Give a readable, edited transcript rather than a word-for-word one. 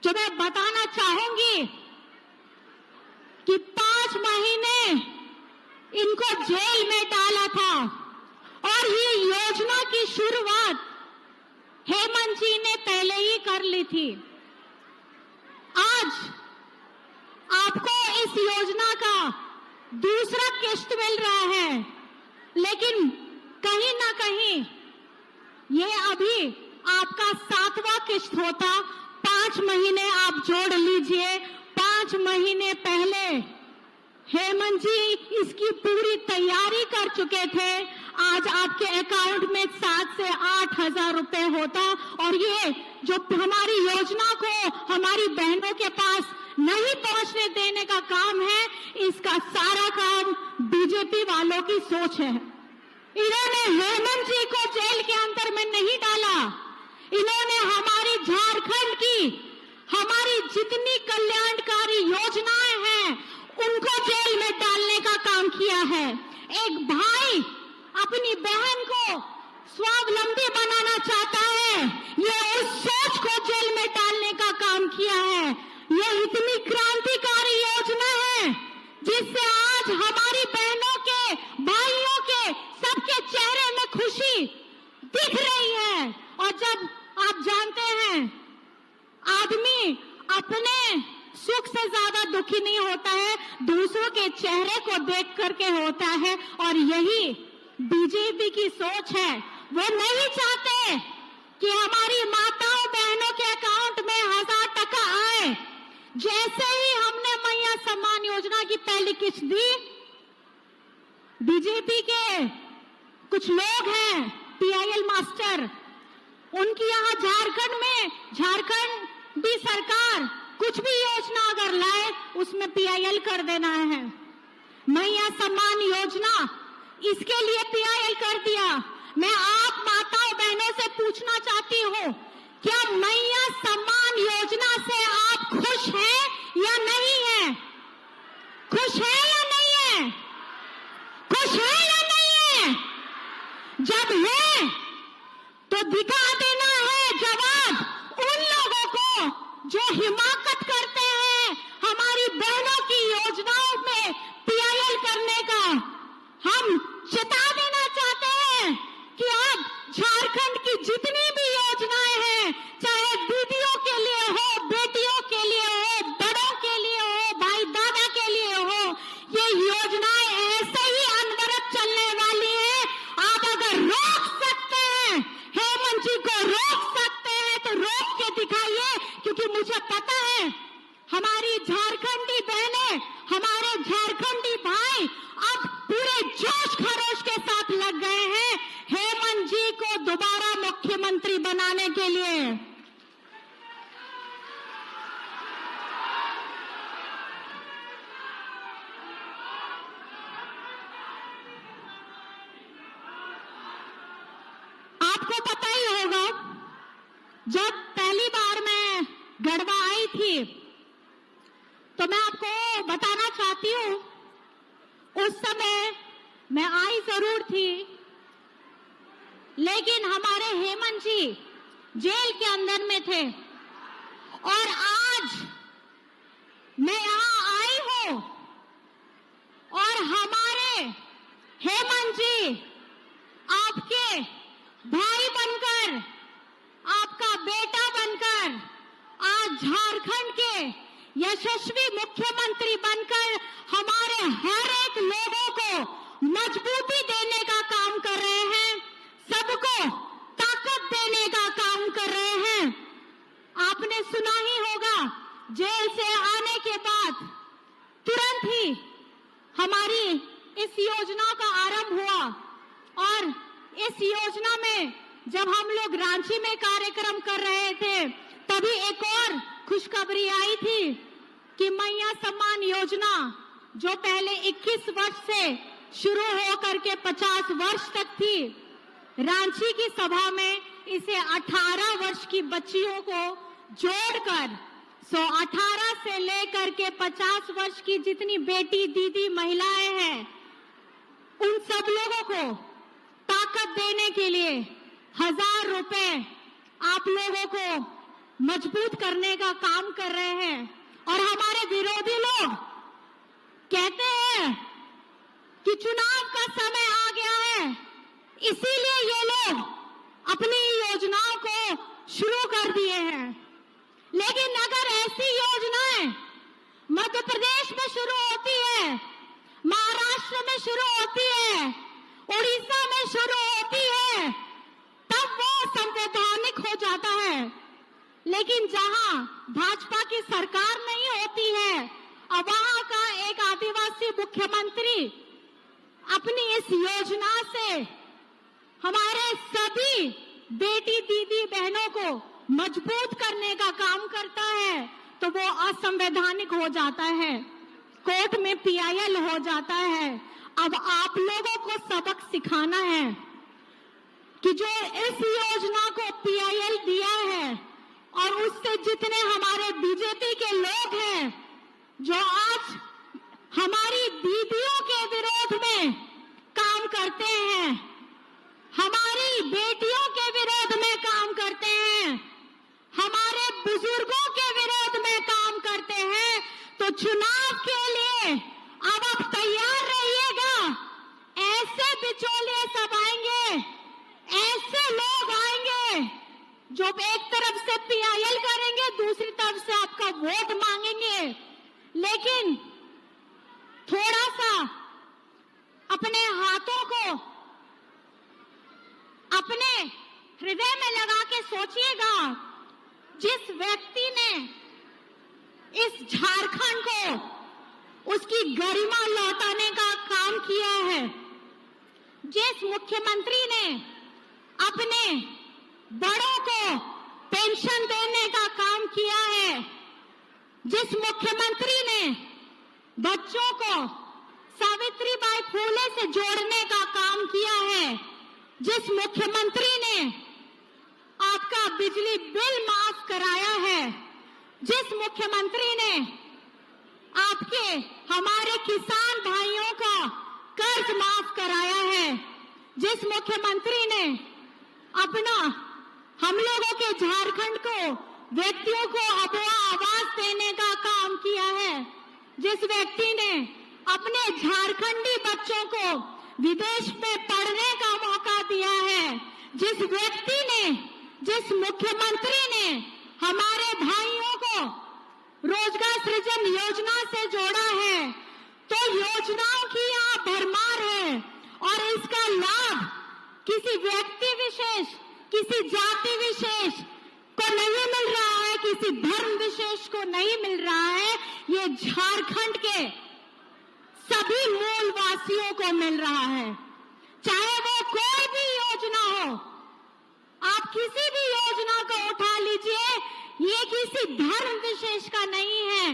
जो मैं बताना चाहूंगी कि 5 महीने इनको जेल में डाला था और ये योजना की शुरुआत हेमंत जी ने पहले ही कर ली थी। आज आपको इस योजना का दूसरा किश्त मिल रहा है, लेकिन कहीं ना कहीं ये अभी आपका 7वां किश्त होता। 5 महीने आप जोड़ लीजिए। 5 महीने पहले हेमंत जी इसकी पूरी तैयारी कर चुके थे। आज आपके अकाउंट में 7 से 8 हजार रुपए होता और ये जो हमारी योजना को हमारी बहनों के पास नहीं पहुंचने देने का काम है, इसका सारा काम बीजेपी वालों की सोच है। इन्होंने हेमंत जी को जेल के अंदर में नहीं डाला, इन्होंने हमारी झारखंड की हमारी जितनी कल्याणकारी योजनाएं हैं उनको जेल में डालने का काम किया है। एक भाई अपनी बहन को स्वावलंबी बनाना चाहता है, ये उस सोच को जेल में डालने का काम किया है। ये इतनी क्रांतिकारी योजना है जिससे आज हमारी बहनों के, भाइयों के, सबके चेहरे में खुशी दिख रही है। और जब आप जानते हैं आदमी अपने सुख से ज्यादा दुखी नहीं होता है, दूसरों के चेहरे को देख करके होता है, और यही बीजेपी की सोच है। वो नहीं चाहते कि हमारी माताओं बहनों के अकाउंट में 1000 टका आए। जैसे ही हमने मैया सम्मान योजना की पहली किश्त दी, बीजेपी के कुछ लोग हैं पीआईएल मास्टर, उनकी यहाँ झारखंड भी सरकार कुछ भी योजना अगर लाए उसमें पीआईएल कर देना है। मैया सम्मान योजना इसके लिए पीआईएल कर दिया। मैं आप माताओं बहनों से पूछना चाहती हूँ, क्या मैया सम्मान योजना से आप खुश हैं या नहीं है? खुश है या नहीं है? खुश है या नहीं है? जब है तो दिखा देना है जवाब उन लोगों को जो हिमाकत करते हैं हमारी बहनों की योजनाओं में पीआईएल करने का। हम चेता देना चाहते हैं कि अब झारखंड की जितनी भी योजनाएं हैं, चाहे दीदियों के लिए हो, बेटियों के लिए हो, बड़ों के लिए हो, भाई दादा के लिए हो, ये योजनाएं ऐसे ही अनवरत चलने वाली है। आप अगर रोक सकते हैं, हेमंत जी को रोक सकते हैं तो रोक के दिखाइए, क्योंकि मुझे पता है हमारी झारखंडी बहनें, हमारे झारखंडी भाई अब पूरे जोश खरोश के साथ लग गए हैं हेमंत जी को दोबारा मुख्यमंत्री बनाने के लिए। आपको पता ही होगा, जब पहली बार मैं गढ़वा आई थी तो मैं आपको बताना चाहती हूँ, उस समय मैं आई जरूर थी, लेकिन हमारे हेमंत जी जेल के अंदर में थे। और आज मैं यहां आई हूं और हमारे हेमंत जी आपके भाई बनकर, आपका बेटा बनकर, आज झारखंड के यशस्वी मुख्यमंत्री बनकर हमारे हर एक लोगों को मजबूती देने का काम कर रहे हैं, सबको ताकत देने का काम कर रहे हैं। आपने सुना ही होगा, जेल से आने के बाद तुरंत ही हमारी इस योजना का आरंभ हुआ। और इस योजना में जब हम लोग रांची में कार्यक्रम कर रहे थे, तभी एक और खुशखबरी आई थी कि मैया सम्मान योजना जो पहले 21 वर्ष से शुरू होकर के 50 वर्ष तक थी, रांची की सभा में इसे 18 वर्ष की बच्चियों को जोड़कर 18 से लेकर के 50 वर्ष की जितनी बेटी, दीदी, महिलाएं हैं, उन सब लोगों को ताकत देने के लिए 1000 रुपए आप लोगों को मजबूत करने का काम कर रहे हैं। और हमारे विरोधी लोग कहते हैं कि चुनाव का समय आ गया है, इसीलिए ये लोग अपनी योजनाओं को शुरू कर दिए हैं। लेकिन अगर ऐसी योजनाएं मध्य प्रदेश में शुरू होती है, महाराष्ट्र में शुरू होती है, उड़ीसा में शुरू होती है, तब वो संवैधानिक हो जाता है। लेकिन जहां भाजपा की सरकार नहीं होती है, अब वहां का एक आदिवासी मुख्यमंत्री अपनी इस योजना से हमारे सभी बेटी दीदी बहनों को मजबूत करने का काम करता है, तो वो असंवैधानिक हो जाता है, कोर्ट में PIL हो जाता है। अब आप लोगों को सबक सिखाना है कि जो इस योजना को PIL दिया है और उससे जितने हमारे बीजेपी के लोग हैं जो आज हमारी दीदियों के विरोध में काम करते हैं, हमारी बेटियों के विरोध में काम करते हैं, हमारे बुजुर्गों के विरोध में काम करते हैं, तो चुनाव के लिए अब आप तैयार रहिएगा। ऐसे बिचौलिए सब आएंगे, ऐसे लोग आएंगे जो एक तरफ से PIL करेंगे, दूसरी तरफ से आपका वोट मांगेंगे। लेकिन थोड़ा सा अपने हाथों को अपने हृदय में लगा के सोचिएगा, जिस व्यक्ति ने इस झारखंड को उसकी गरिमा लौटाने का काम किया है, जिस मुख्यमंत्री ने अपने बड़ों को पेंशन देने का काम किया है, जिस मुख्यमंत्री ने बच्चों को सावित्रीबाई फुले से जोड़ने का काम किया है, जिस मुख्यमंत्री ने आपका बिजली बिल माफ कराया है, जिस मुख्यमंत्री ने आपके हमारे किसान भाइयों का कर्ज माफ कराया है, जिस मुख्यमंत्री ने अपना हम लोगों के झारखंड को व्यक्तियों को अपना आवास देने का काम किया है, जिस व्यक्ति ने अपने झारखंडी बच्चों को विदेश में पढ़ने का मौका दिया है, जिस व्यक्ति ने, जिस मुख्यमंत्री ने हमारे भाइयों को रोजगार सृजन योजना से जोड़ा है, तो योजनाओं की यहाँ भरमार है और इसका लाभ किसी व्यक्ति विशेष, किसी जाति विशेष को नहीं मिल रहा है, किसी धर्म विशेष को नहीं मिल रहा है, ये झारखंड के सभी मूल वासियों को मिल रहा है। चाहे वो कोई भी योजना हो, आप किसी भी योजना को उठा लीजिए, ये किसी धर्म विशेष का नहीं है,